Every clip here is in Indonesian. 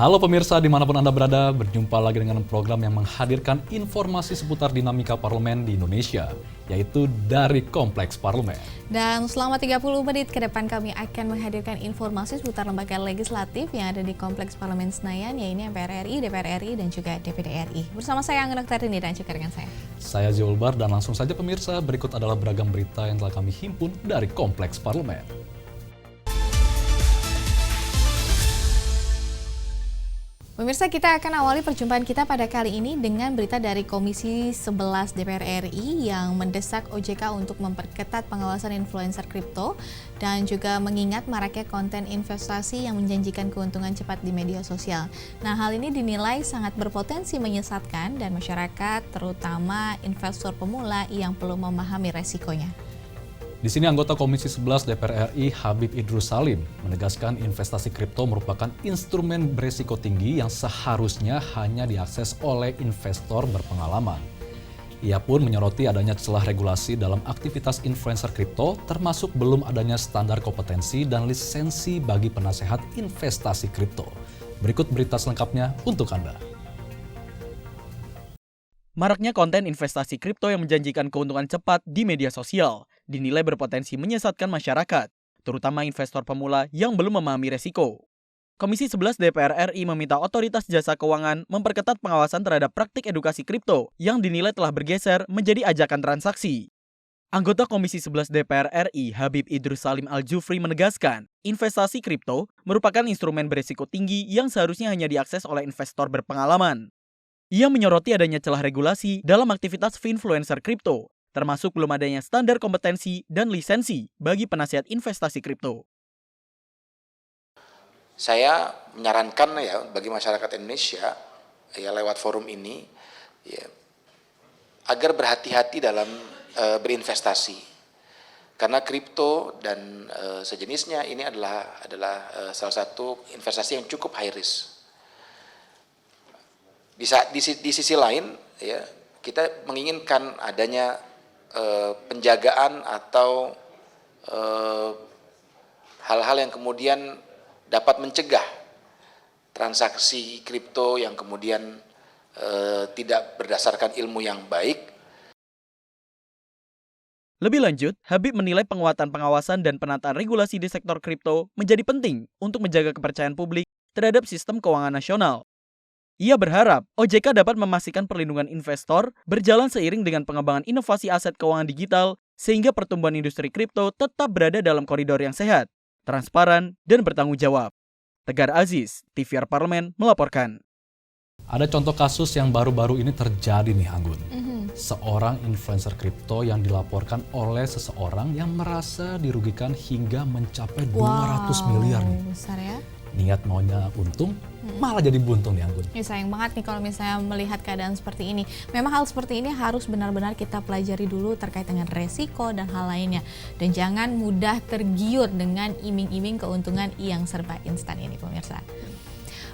Halo pemirsa dimanapun Anda berada, berjumpa lagi dengan program yang menghadirkan informasi seputar dinamika parlemen di Indonesia, yaitu dari Kompleks Parlemen. Dan selama 30 menit ke depan kami akan menghadirkan informasi seputar lembaga legislatif yang ada di Kompleks Parlemen Senayan, yaitu MPR RI, DPR RI, dan juga DPD RI. Bersama saya Angga Noktarini dan juga dengan Saya Zulbar dan langsung saja pemirsa, berikut adalah beragam berita yang telah kami himpun dari Kompleks Parlemen. Pemirsa, kita akan awali perjumpaan kita pada kali ini dengan berita dari Komisi 11 DPR RI yang mendesak OJK untuk memperketat pengawasan influencer kripto dan juga mengingat maraknya konten investasi yang menjanjikan keuntungan cepat di media sosial. Nah, hal ini dinilai sangat berpotensi menyesatkan dan masyarakat, terutama investor pemula yang belum memahami resikonya. Di sini anggota Komisi 11 DPR RI Habib Idrus Salim menegaskan investasi kripto merupakan instrumen berisiko tinggi yang seharusnya hanya diakses oleh investor berpengalaman. Ia pun menyoroti adanya celah regulasi dalam aktivitas influencer kripto, termasuk belum adanya standar kompetensi dan lisensi bagi penasehat investasi kripto. Berikut berita selengkapnya untuk Anda. Maraknya konten investasi kripto yang menjanjikan keuntungan cepat di media sosial dinilai berpotensi menyesatkan masyarakat, terutama investor pemula yang belum memahami resiko. Komisi 11 DPR RI meminta Otoritas Jasa Keuangan memperketat pengawasan terhadap praktik edukasi kripto yang dinilai telah bergeser menjadi ajakan transaksi. Anggota Komisi 11 DPR RI Habib Idrus Salim Al-Jufri menegaskan, investasi kripto merupakan instrumen berisiko tinggi yang seharusnya hanya diakses oleh investor berpengalaman. Ia menyoroti adanya celah regulasi dalam aktivitas influencer kripto, termasuk belum adanya standar kompetensi dan lisensi bagi penasihat investasi kripto. Saya menyarankan ya bagi masyarakat Indonesia ya lewat forum ini ya, agar berhati-hati dalam berinvestasi. Karena kripto dan sejenisnya ini adalah salah satu investasi yang cukup high risk. Di sisi lain ya kita menginginkan adanya penjagaan atau hal-hal yang kemudian dapat mencegah transaksi kripto yang kemudian tidak berdasarkan ilmu yang baik. Lebih lanjut, Habib menilai penguatan pengawasan dan penataan regulasi di sektor kripto menjadi penting untuk menjaga kepercayaan publik terhadap sistem keuangan nasional. Ia berharap OJK dapat memastikan perlindungan investor berjalan seiring dengan pengembangan inovasi aset keuangan digital sehingga pertumbuhan industri kripto tetap berada dalam koridor yang sehat, transparan, dan bertanggung jawab. Tegar Aziz, TVR Parlemen melaporkan. Ada contoh kasus yang baru-baru ini terjadi nih Anggun. Seorang influencer kripto yang dilaporkan oleh seseorang yang merasa dirugikan hingga mencapai 200 miliar nih. Besar ya. Niat maunya untung, malah jadi buntung nih Anggun. Ya, sayang banget nih kalau misalnya melihat keadaan seperti ini. Memang hal seperti ini harus benar-benar kita pelajari dulu terkait dengan resiko dan hal lainnya. Dan jangan mudah tergiur dengan iming-iming keuntungan yang serba instan ini pemirsa.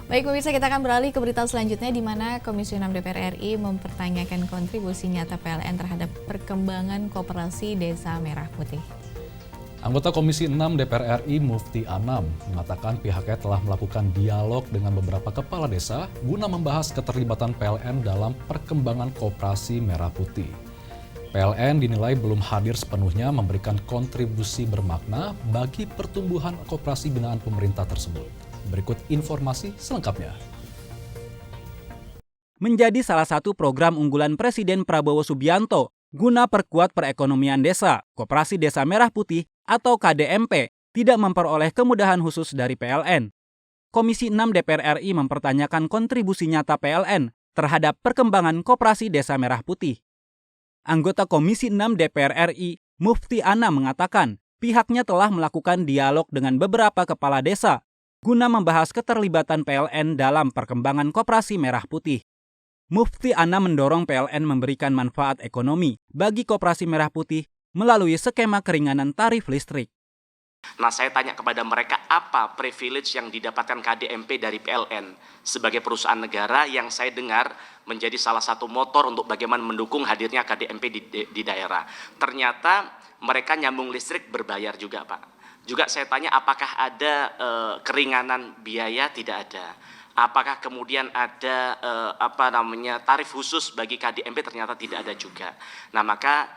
Baik pemirsa, kita akan beralih ke berita selanjutnya di mana Komisi 6 DPR RI mempertanyakan kontribusi nyata PLN terhadap perkembangan koperasi Desa Merah Putih. Anggota Komisi 6 DPR RI Mufti Anam mengatakan pihaknya telah melakukan dialog dengan beberapa kepala desa guna membahas keterlibatan PLN dalam perkembangan koperasi Merah Putih. PLN dinilai belum hadir sepenuhnya memberikan kontribusi bermakna bagi pertumbuhan koperasi binaan pemerintah tersebut. Berikut informasi selengkapnya. Menjadi salah satu program unggulan Presiden Prabowo Subianto guna perkuat perekonomian desa, Koperasi Desa Merah Putih atau KDMP tidak memperoleh kemudahan khusus dari PLN. Komisi 6 DPR RI mempertanyakan kontribusi nyata PLN terhadap perkembangan Koperasi Desa Merah Putih. Anggota Komisi 6 DPR RI, Mufti Anam mengatakan pihaknya telah melakukan dialog dengan beberapa kepala desa guna membahas keterlibatan PLN dalam perkembangan Koperasi Merah Putih. Mufti Anam mendorong PLN memberikan manfaat ekonomi bagi Koperasi Merah Putih melalui skema keringanan tarif listrik. Nah, saya tanya kepada mereka apa privilege yang didapatkan KDMP dari PLN sebagai perusahaan negara yang saya dengar menjadi salah satu motor untuk bagaimana mendukung hadirnya KDMP di daerah. Ternyata mereka nyambung listrik berbayar juga, Pak. Juga saya tanya apakah ada keringanan biaya, tidak ada. Apakah kemudian ada tarif khusus bagi KDMP? Ternyata tidak ada juga. Nah, maka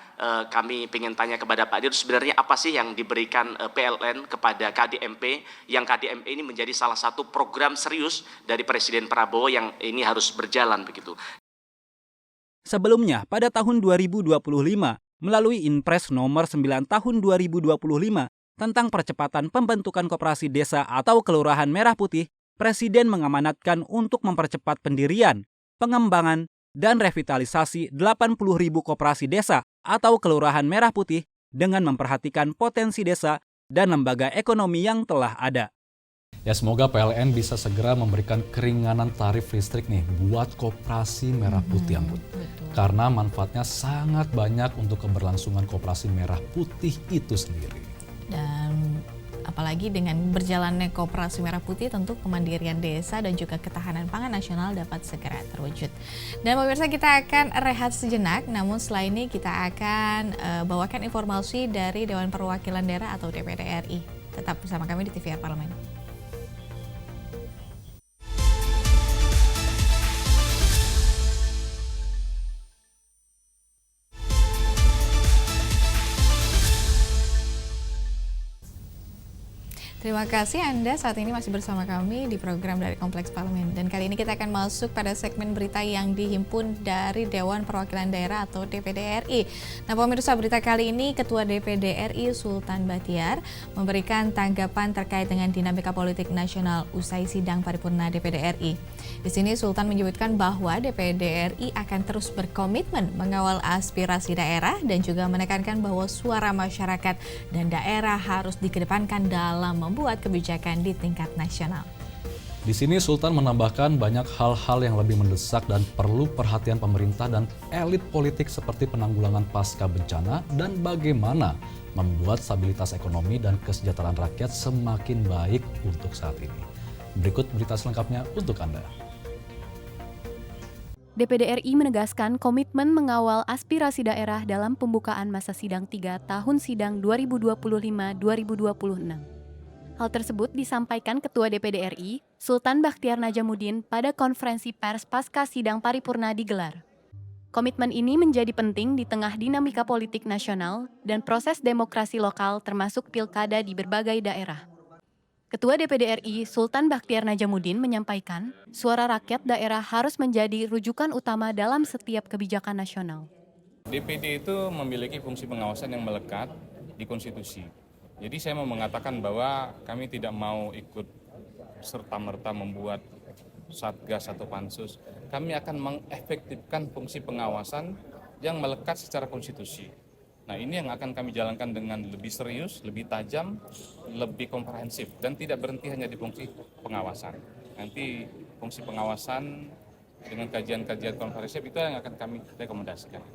kami ingin tanya kepada Pak Dirut, sebenarnya apa sih yang diberikan PLN kepada KDMP, yang KDMP ini menjadi salah satu program serius dari Presiden Prabowo yang ini harus berjalan begitu. Sebelumnya, pada tahun 2025, melalui Inpres nomor 9 tahun 2025 tentang percepatan pembentukan koperasi desa atau kelurahan merah putih, Presiden mengamanatkan untuk mempercepat pendirian, pengembangan, dan revitalisasi 80.000 koperasi desa atau kelurahan merah putih dengan memperhatikan potensi desa dan lembaga ekonomi yang telah ada. Ya, semoga PLN bisa segera memberikan keringanan tarif listrik nih buat koperasi merah putih, Ampun. Karena manfaatnya sangat banyak untuk keberlangsungan koperasi merah putih itu sendiri. Dan apalagi dengan berjalannya koperasi merah putih, tentu kemandirian desa dan juga ketahanan pangan nasional dapat segera terwujud. Dan pemirsa, kita akan rehat sejenak, namun setelah ini kita akan bawakan informasi dari Dewan Perwakilan Daerah atau DPD RI. Tetap bersama kami di TVR Parlemen. Terima kasih Anda saat ini masih bersama kami di program dari Kompleks Parlemen. Dan kali ini kita akan masuk pada segmen berita yang dihimpun dari Dewan Perwakilan Daerah atau DPD RI. Nah, pemirsa, berita kali ini Ketua DPD RI Sultan Bachtiar memberikan tanggapan terkait dengan dinamika politik nasional usai sidang paripurna DPD RI. Di sini Sultan menyebutkan bahwa DPD RI akan terus berkomitmen mengawal aspirasi daerah dan juga menekankan bahwa suara masyarakat dan daerah harus dikedepankan dalam membuat kebijakan di tingkat nasional. Di sini Sultan menambahkan banyak hal-hal yang lebih mendesak dan perlu perhatian pemerintah dan elit politik seperti penanggulangan pasca bencana dan bagaimana membuat stabilitas ekonomi dan kesejahteraan rakyat semakin baik untuk saat ini. Berikut berita selengkapnya untuk Anda. DPD RI menegaskan komitmen mengawal aspirasi daerah dalam pembukaan masa sidang 3 tahun sidang 2025-2026. Hal tersebut disampaikan Ketua DPD RI, Sultan Bachtiar Najamuddin pada konferensi pers pasca sidang paripurna digelar. Komitmen ini menjadi penting di tengah dinamika politik nasional dan proses demokrasi lokal termasuk pilkada di berbagai daerah. Ketua DPD RI, Sultan Bachtiar Najamuddin menyampaikan, suara rakyat daerah harus menjadi rujukan utama dalam setiap kebijakan nasional. DPD itu memiliki fungsi pengawasan yang melekat di konstitusi. Jadi saya mau mengatakan bahwa kami tidak mau ikut serta-merta membuat satgas atau pansus. Kami akan mengefektifkan fungsi pengawasan yang melekat secara konstitusi. Nah, ini yang akan kami jalankan dengan lebih serius, lebih tajam, lebih komprehensif, dan tidak berhenti hanya di fungsi pengawasan. Nanti fungsi pengawasan dengan kajian-kajian komprehensif itu yang akan kami rekomendasikan.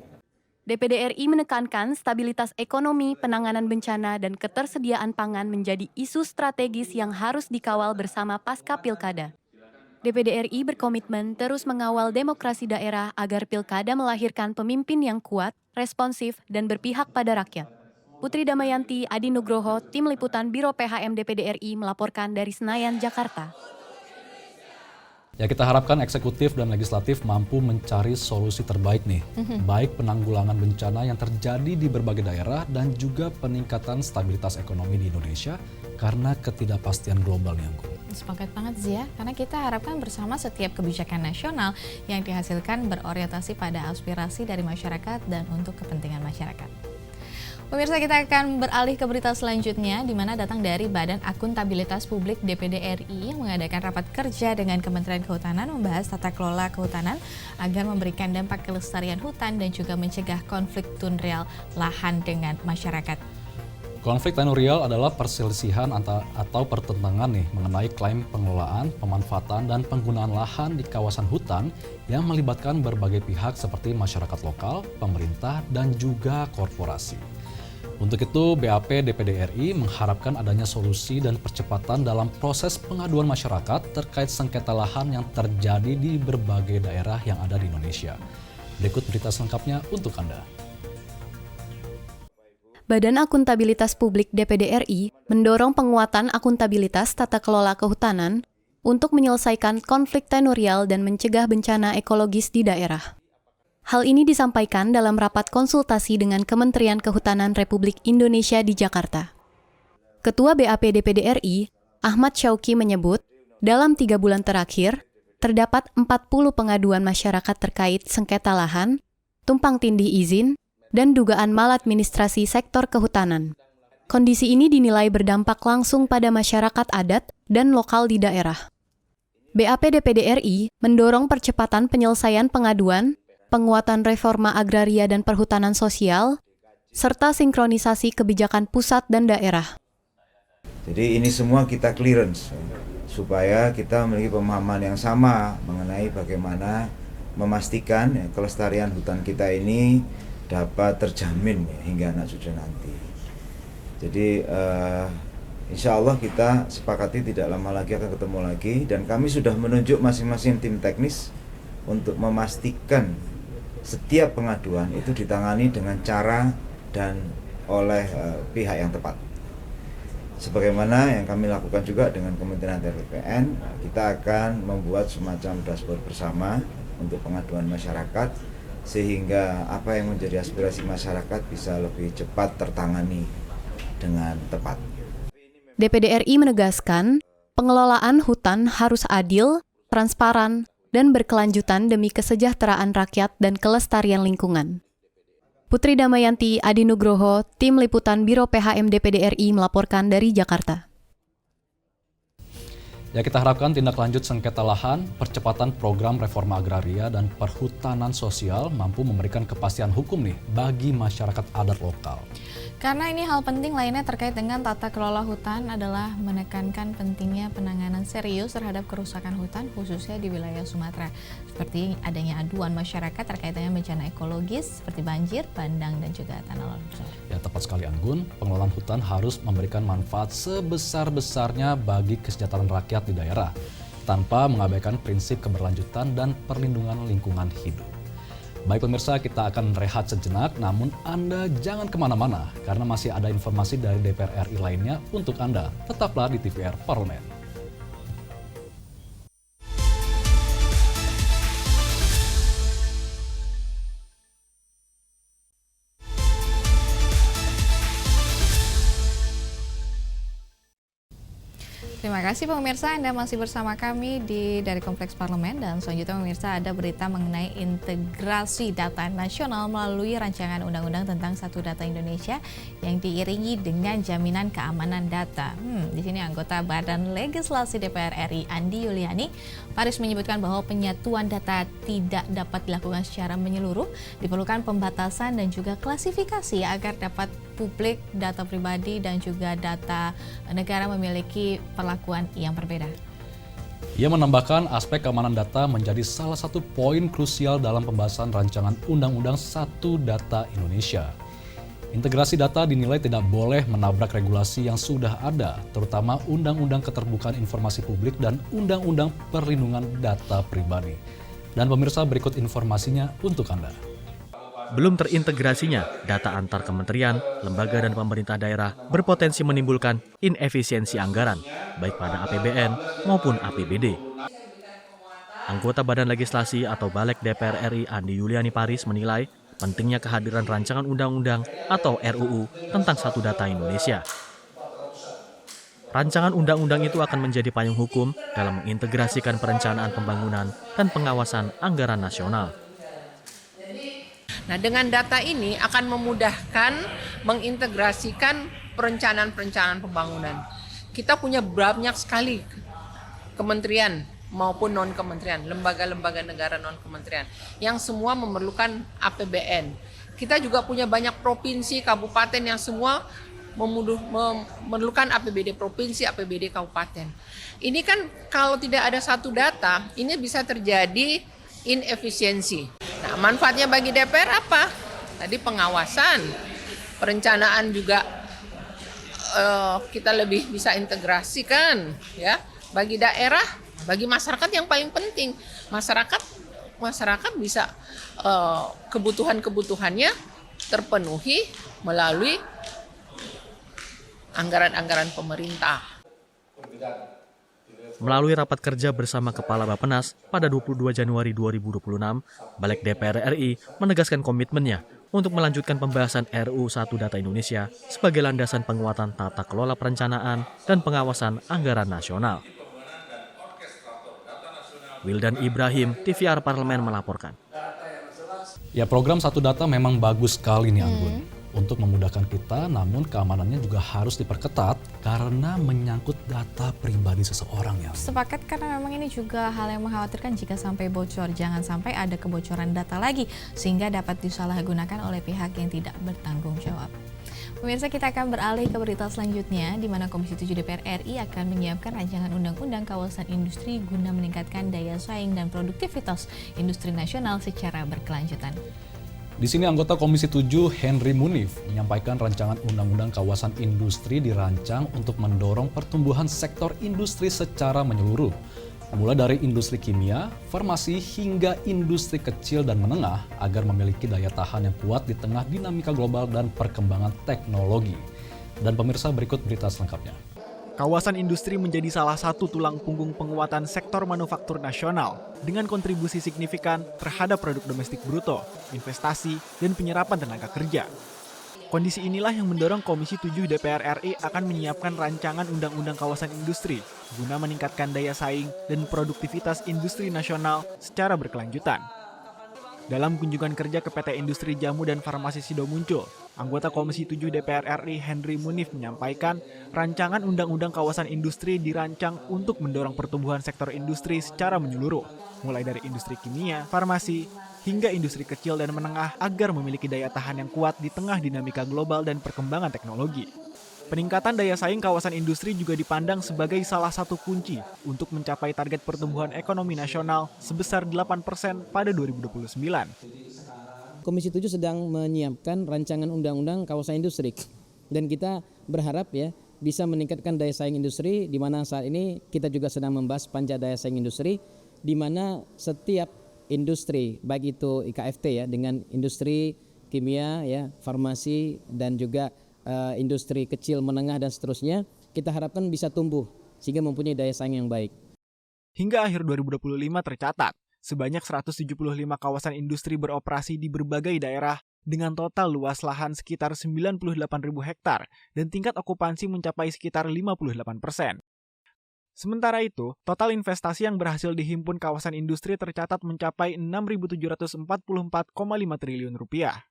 DPD RI menekankan stabilitas ekonomi, penanganan bencana, dan ketersediaan pangan menjadi isu strategis yang harus dikawal bersama pasca pilkada. DPD RI berkomitmen terus mengawal demokrasi daerah agar pilkada melahirkan pemimpin yang kuat, responsif, dan berpihak pada rakyat. Putri Damayanti, Adi Nugroho, Tim Liputan Biro PHM DPD RI melaporkan dari Senayan, Jakarta. Ya, kita harapkan eksekutif dan legislatif mampu mencari solusi terbaik nih, baik penanggulangan bencana yang terjadi di berbagai daerah dan juga peningkatan stabilitas ekonomi di Indonesia karena ketidakpastian global yang Sepakat banget Zia, karena kita harapkan bersama setiap kebijakan nasional yang dihasilkan berorientasi pada aspirasi dari masyarakat dan untuk kepentingan masyarakat. Pemirsa, kita akan beralih ke berita selanjutnya, di mana datang dari Badan Akuntabilitas Publik DPD RI yang mengadakan rapat kerja dengan Kementerian Kehutanan membahas tata kelola kehutanan agar memberikan dampak kelestarian hutan dan juga mencegah konflik tunreal lahan dengan masyarakat. Konflik tenurial adalah perselisihan atau pertentangan nih mengenai klaim pengelolaan, pemanfaatan, dan penggunaan lahan di kawasan hutan yang melibatkan berbagai pihak seperti masyarakat lokal, pemerintah, dan juga korporasi. Untuk itu, BAP DPD RI mengharapkan adanya solusi dan percepatan dalam proses pengaduan masyarakat terkait sengketa lahan yang terjadi di berbagai daerah yang ada di Indonesia. Berikut berita selengkapnya untuk Anda. Badan Akuntabilitas Publik DPD RI mendorong penguatan akuntabilitas tata kelola kehutanan untuk menyelesaikan konflik tenurial dan mencegah bencana ekologis di daerah. Hal ini disampaikan dalam rapat konsultasi dengan Kementerian Kehutanan Republik Indonesia di Jakarta. Ketua BAP DPD RI, Ahmad Syauqi menyebut, dalam 3 bulan terakhir, terdapat 40 pengaduan masyarakat terkait sengketa lahan, tumpang tindih izin, dan dugaan maladministrasi sektor kehutanan. Kondisi ini dinilai berdampak langsung pada masyarakat adat dan lokal di daerah. BAP DPD RI mendorong percepatan penyelesaian pengaduan, penguatan reforma agraria dan perhutanan sosial, serta sinkronisasi kebijakan pusat dan daerah. Jadi ini semua kita clearance, supaya kita memiliki pemahaman yang sama mengenai bagaimana memastikan kelestarian hutan kita ini dapat terjamin hingga anak cucu nanti. Jadi insya Allah kita sepakati tidak lama lagi akan ketemu lagi, dan kami sudah menunjuk masing-masing tim teknis untuk memastikan setiap pengaduan itu ditangani dengan cara dan oleh pihak yang tepat. Sebagaimana yang kami lakukan juga dengan Kementerian PPN, kita akan membuat semacam dashboard bersama untuk pengaduan masyarakat, sehingga apa yang menjadi aspirasi masyarakat bisa lebih cepat tertangani dengan tepat. DPD RI menegaskan, pengelolaan hutan harus adil, transparan, dan berkelanjutan demi kesejahteraan rakyat dan kelestarian lingkungan. Putri Damayanti Adi Nugroho, Tim Liputan Biro PHM DPD RI melaporkan dari Jakarta. Ya, kita harapkan tindak lanjut sengketa lahan, percepatan program reforma agraria dan perhutanan sosial mampu memberikan kepastian hukum nih bagi masyarakat adat lokal. Karena ini hal penting lainnya terkait dengan tata kelola hutan adalah menekankan pentingnya penanganan serius terhadap kerusakan hutan khususnya di wilayah Sumatera. Seperti adanya aduan masyarakat terkait dengan bencana ekologis seperti banjir, bandang, dan juga tanah longsor. Ya, tepat sekali Anggun, pengelolaan hutan harus memberikan manfaat sebesar-besarnya bagi kesejahteraan rakyat di daerah tanpa mengabaikan prinsip keberlanjutan dan perlindungan lingkungan hidup. Baik pemirsa, kita akan rehat sejenak, namun Anda jangan kemana-mana karena masih ada informasi dari DPR RI lainnya untuk Anda. Tetaplah di TVR Parlemen. Terima kasih pemirsa, Anda masih bersama kami dari Kompleks Parlemen, dan selanjutnya pemirsa ada berita mengenai integrasi data nasional melalui rancangan undang-undang tentang Satu Data Indonesia yang diiringi dengan jaminan keamanan data. Di sini anggota Badan Legislasi DPR RI Andi Yuliani Paris menyebutkan bahwa penyatuan data tidak dapat dilakukan secara menyeluruh, diperlukan pembatasan dan juga klasifikasi agar dapat publik, data pribadi dan juga data negara memiliki perlakuan yang berbeda. Ia menambahkan aspek keamanan data menjadi salah satu poin krusial dalam pembahasan rancangan Undang-Undang Satu Data Indonesia. Integrasi data dinilai tidak boleh menabrak regulasi yang sudah ada, terutama Undang-Undang Keterbukaan Informasi Publik dan Undang-Undang Perlindungan Data Pribadi. Dan pemirsa, berikut informasinya untuk Anda. Belum terintegrasinya data antar kementerian, lembaga dan pemerintah daerah berpotensi menimbulkan inefisiensi anggaran, baik pada APBN maupun APBD. Anggota Badan Legislasi atau Balek DPR RI Andi Yuliani Paris menilai pentingnya kehadiran rancangan undang-undang atau RUU tentang Satu Data Indonesia. Rancangan undang-undang itu akan menjadi payung hukum dalam mengintegrasikan perencanaan pembangunan dan pengawasan anggaran nasional. Nah, dengan data ini akan memudahkan mengintegrasikan perencanaan pembangunan. Kita punya banyak sekali kementerian maupun non-kementerian, lembaga-lembaga negara non-kementerian, yang semua memerlukan APBN. Kita juga punya banyak provinsi, kabupaten yang semua memerlukan APBD provinsi, APBD kabupaten. Ini kan kalau tidak ada satu data, ini bisa terjadi inefisiensi. Nah, manfaatnya bagi DPR apa? Tadi pengawasan, perencanaan juga kita lebih bisa integrasikan, ya. Bagi daerah, bagi masyarakat yang paling penting, masyarakat bisa kebutuhan-kebutuhannya terpenuhi melalui anggaran-anggaran pemerintah. Melalui rapat kerja bersama Kepala Bappenas pada 22 Januari 2026, Balik DPR RI menegaskan komitmennya untuk melanjutkan pembahasan RUU 1 Data Indonesia sebagai landasan penguatan tata kelola perencanaan dan pengawasan anggaran nasional. Wildan Ibrahim, TVR Parlemen melaporkan. Ya, program Satu Data memang bagus sekali nih Anggun. Untuk memudahkan kita, namun keamanannya juga harus diperketat karena menyangkut data pribadi seseorang ya. Sepakat, karena memang ini juga hal yang mengkhawatirkan jika sampai bocor. Jangan sampai ada kebocoran data lagi sehingga dapat disalahgunakan oleh pihak yang tidak bertanggung jawab. Pemirsa, kita akan beralih ke berita selanjutnya, di mana Komisi 7 DPR RI akan menyiapkan rancangan undang-undang kawasan industri guna meningkatkan daya saing dan produktivitas industri nasional secara berkelanjutan. Di sini anggota Komisi 7 Henry Munif menyampaikan rancangan undang-undang kawasan industri dirancang untuk mendorong pertumbuhan sektor industri secara menyeluruh, mulai dari industri kimia, farmasi, hingga industri kecil dan menengah agar memiliki daya tahan yang kuat di tengah dinamika global dan perkembangan teknologi. Dan pemirsa, berikut berita selengkapnya. Kawasan industri menjadi salah satu tulang punggung penguatan sektor manufaktur nasional dengan kontribusi signifikan terhadap produk domestik bruto, investasi, dan penyerapan tenaga kerja. Kondisi inilah yang mendorong Komisi 7 DPR RI akan menyiapkan rancangan undang-undang kawasan industri guna meningkatkan daya saing dan produktivitas industri nasional secara berkelanjutan. Dalam kunjungan kerja ke PT Industri Jamu dan Farmasi Sidomuncul, anggota Komisi 7 DPR RI Henry Munif menyampaikan rancangan undang-undang kawasan industri dirancang untuk mendorong pertumbuhan sektor industri secara menyeluruh, mulai dari industri kimia, farmasi, hingga industri kecil dan menengah agar memiliki daya tahan yang kuat di tengah dinamika global dan perkembangan teknologi. Peningkatan daya saing kawasan industri juga dipandang sebagai salah satu kunci untuk mencapai target pertumbuhan ekonomi nasional sebesar 8% pada 2029. Komisi 7 sedang menyiapkan rancangan undang-undang kawasan industri dan kita berharap ya bisa meningkatkan daya saing industri, di mana saat ini kita juga sedang membahas panja daya saing industri, di mana setiap industri baik itu IKFT ya dengan industri kimia ya, farmasi dan juga industri kecil, menengah, dan seterusnya, kita harapkan bisa tumbuh sehingga mempunyai daya saing yang baik. Hingga akhir 2025 tercatat, sebanyak 175 kawasan industri beroperasi di berbagai daerah dengan total luas lahan sekitar 98.000 hektar dan tingkat okupansi mencapai sekitar 58%. Sementara itu, total investasi yang berhasil dihimpun kawasan industri tercatat mencapai 6.744,5 triliun rupiah.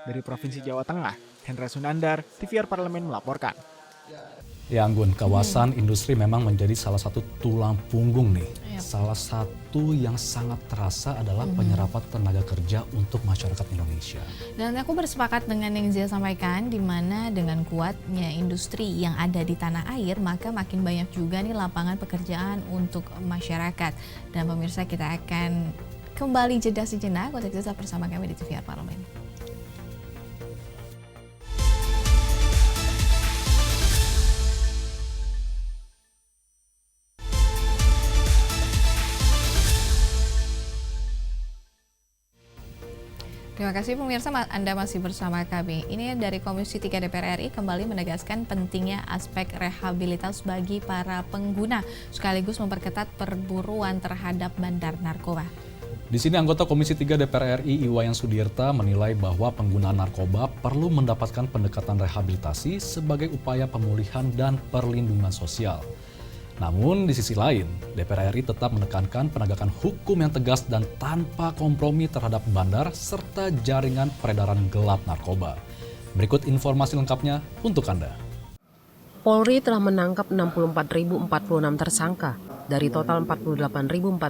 Dari Provinsi Jawa Tengah, Hendra Sunandar, TVR Parlemen melaporkan. Ya Anggun, kawasan industri memang menjadi salah satu tulang punggung nih. Salah satu yang sangat terasa adalah penyerapan tenaga kerja untuk masyarakat Indonesia. Dan aku bersepakat dengan yang Zia sampaikan, di mana dengan kuatnya industri yang ada di tanah air, maka makin banyak juga nih lapangan pekerjaan untuk masyarakat. Dan pemirsa, kita akan kembali jeda sejenak untuk tetap bersama kami di TVR Parlemen. Terima kasih pemirsa, Anda masih bersama kami. Ini dari Komisi 3 DPR RI kembali menegaskan pentingnya aspek rehabilitas bagi para pengguna, sekaligus memperketat perburuan terhadap bandar narkoba. Di sini anggota Komisi 3 DPR RI Iwayan Sudirta menilai bahwa pengguna narkoba perlu mendapatkan pendekatan rehabilitasi sebagai upaya pemulihan dan perlindungan sosial. Namun di sisi lain, DPR RI tetap menekankan penegakan hukum yang tegas dan tanpa kompromi terhadap bandar serta jaringan peredaran gelap narkoba. Berikut informasi lengkapnya untuk Anda. Polri telah menangkap 64.046 tersangka dari total 48.417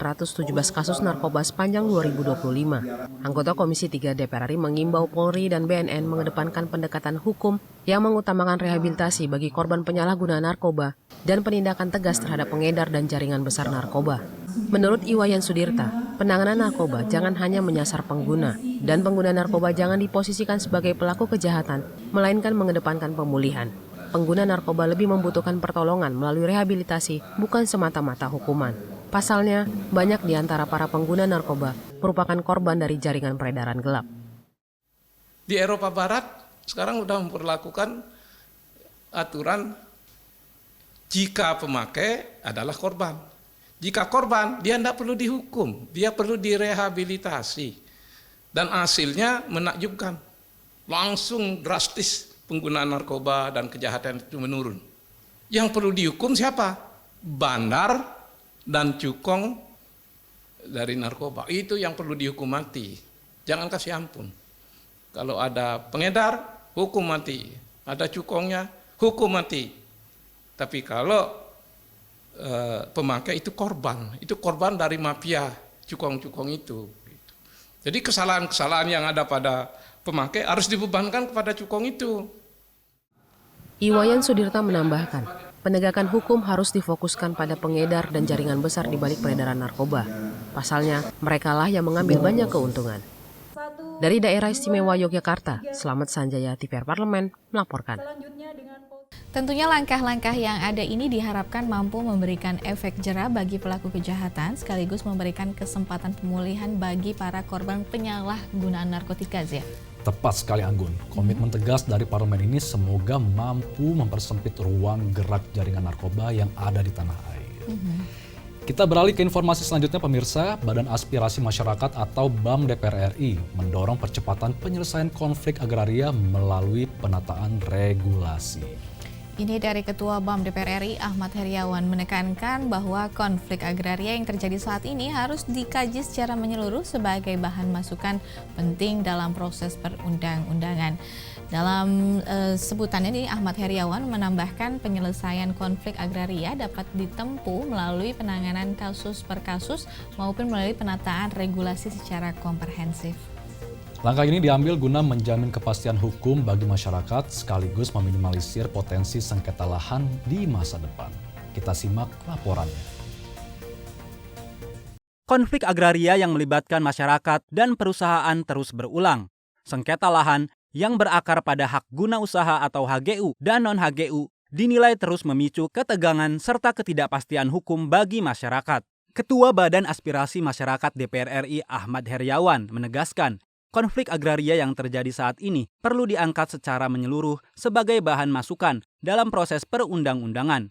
kasus narkoba sepanjang 2025. Anggota Komisi 3 DPR RI mengimbau Polri dan BNN mengedepankan pendekatan hukum yang mengutamakan rehabilitasi bagi korban penyalahgunaan narkoba dan penindakan tegas terhadap pengedar dan jaringan besar narkoba. Menurut Iwayan Sudirta, penanganan narkoba jangan hanya menyasar pengguna, dan pengguna narkoba jangan diposisikan sebagai pelaku kejahatan, melainkan mengedepankan pemulihan. Pengguna narkoba lebih membutuhkan pertolongan melalui rehabilitasi, bukan semata-mata hukuman. Pasalnya, banyak di antara para pengguna narkoba merupakan korban dari jaringan peredaran gelap. Di Eropa Barat, sekarang sudah memperlakukan aturan jika pemakai adalah korban. Jika korban, dia tidak perlu dihukum, dia perlu direhabilitasi. Dan hasilnya menakjubkan. Langsung drastis penggunaan narkoba dan kejahatan itu menurun. Yang perlu dihukum siapa? Bandar dan cukong dari narkoba. Itu yang perlu dihukum mati. Jangan kasih ampun. Kalau ada pengedar, hukum mati. Ada cukongnya, hukum mati. Tapi kalau pemakai itu korban dari mafia cukong-cukong itu. Jadi kesalahan-kesalahan yang ada pada pemakai harus dibebankan kepada cukong itu. Iwayan Sudirta menambahkan, penegakan hukum harus difokuskan pada pengedar dan jaringan besar di balik peredaran narkoba. Pasalnya, merekalah yang mengambil banyak keuntungan. Dari Daerah Istimewa Yogyakarta, Slamet Sanjaya, TVR Parlemen, melaporkan. Tentunya langkah-langkah yang ada ini diharapkan mampu memberikan efek jera bagi pelaku kejahatan sekaligus memberikan kesempatan pemulihan bagi para korban penyalahgunaan narkotika, Zia. Tepat sekali Anggun, komitmen tegas dari parlemen ini semoga mampu mempersempit ruang gerak jaringan narkoba yang ada di tanah air. Kita beralih ke informasi selanjutnya pemirsa, Badan Aspirasi Masyarakat atau BAM DPR RI mendorong percepatan penyelesaian konflik agraria melalui penataan regulasi. Ini dari Ketua BAM DPR RI Ahmad Heriawan menekankan bahwa konflik agraria yang terjadi saat ini harus dikaji secara menyeluruh sebagai bahan masukan penting dalam proses perundang-undangan. Dalam sebutannya ini Ahmad Heriawan menambahkan penyelesaian konflik agraria dapat ditempuh melalui penanganan kasus per kasus maupun melalui penataan regulasi secara komprehensif. Langkah ini diambil guna menjamin kepastian hukum bagi masyarakat sekaligus meminimalisir potensi sengketa lahan di masa depan. Kita simak laporannya. Konflik agraria yang melibatkan masyarakat dan perusahaan terus berulang. Sengketa lahan yang berakar pada hak guna usaha atau HGU dan non-HGU dinilai terus memicu ketegangan serta ketidakpastian hukum bagi masyarakat. Ketua Badan Aspirasi Masyarakat DPR RI Ahmad Heriawan menegaskan, konflik agraria yang terjadi saat ini perlu diangkat secara menyeluruh sebagai bahan masukan dalam proses perundang-undangan.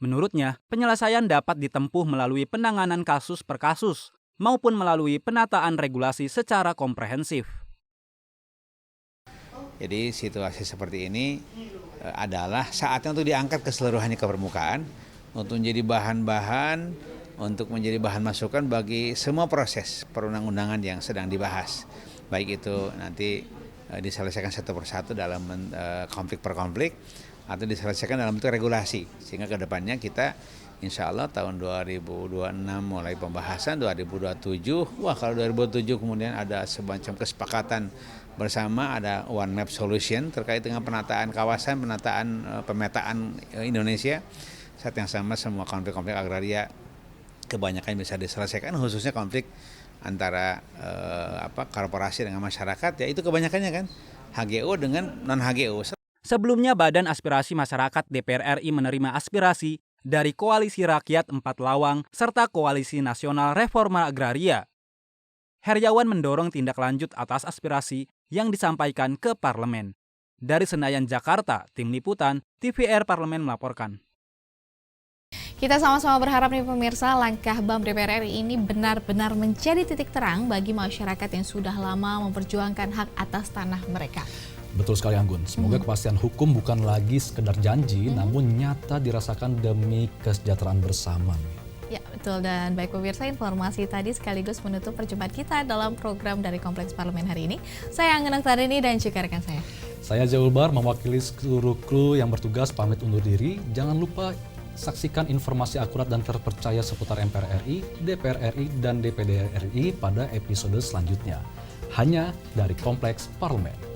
Menurutnya, penyelesaian dapat ditempuh melalui penanganan kasus per kasus maupun melalui penataan regulasi secara komprehensif. Jadi situasi seperti ini adalah saatnya untuk diangkat keseluruhannya ke permukaan untuk menjadi bahan-bahan untuk menjadi bahan masukan bagi semua proses perundang-undangan yang sedang dibahas. Baik itu nanti diselesaikan satu persatu dalam konflik per konflik atau diselesaikan dalam bentuk regulasi. Sehingga ke depannya kita insya Allah tahun 2026 mulai pembahasan, 2027, kalau 2027 kemudian ada semacam kesepakatan bersama, ada one map solution terkait dengan penataan kawasan, pemetaan Indonesia. Saat yang sama semua konflik-konflik agraria kebanyakan bisa diselesaikan, khususnya konflik antara korporasi dengan masyarakat, ya itu kebanyakannya kan HGU dengan non-HGU. Sebelumnya Badan Aspirasi Masyarakat DPR RI menerima aspirasi dari Koalisi Rakyat 4 Lawang serta Koalisi Nasional Reforma Agraria. Heriawan mendorong tindak lanjut atas aspirasi yang disampaikan ke parlemen. Dari Senayan, Jakarta, Tim Liputan, TVR Parlemen melaporkan. Kita sama-sama berharap nih pemirsa, langkah BAM DPR RI ini benar-benar menjadi titik terang bagi masyarakat yang sudah lama memperjuangkan hak atas tanah mereka. Betul sekali Anggun, semoga kepastian hukum bukan lagi sekedar janji, namun nyata dirasakan demi kesejahteraan bersama. Ya betul, dan baik pemirsa, informasi tadi sekaligus menutup perjumpaan kita dalam program dari Kompleks Parlemen hari ini. Saya Anggun Aktarini dan juga rekan saya. Saya Jaulbar mewakili seluruh kru yang bertugas pamit undur diri. Jangan lupa saksikan informasi akurat dan terpercaya seputar MPR RI, DPR RI, dan DPD RI pada episode selanjutnya. Hanya dari Kompleks Parlemen.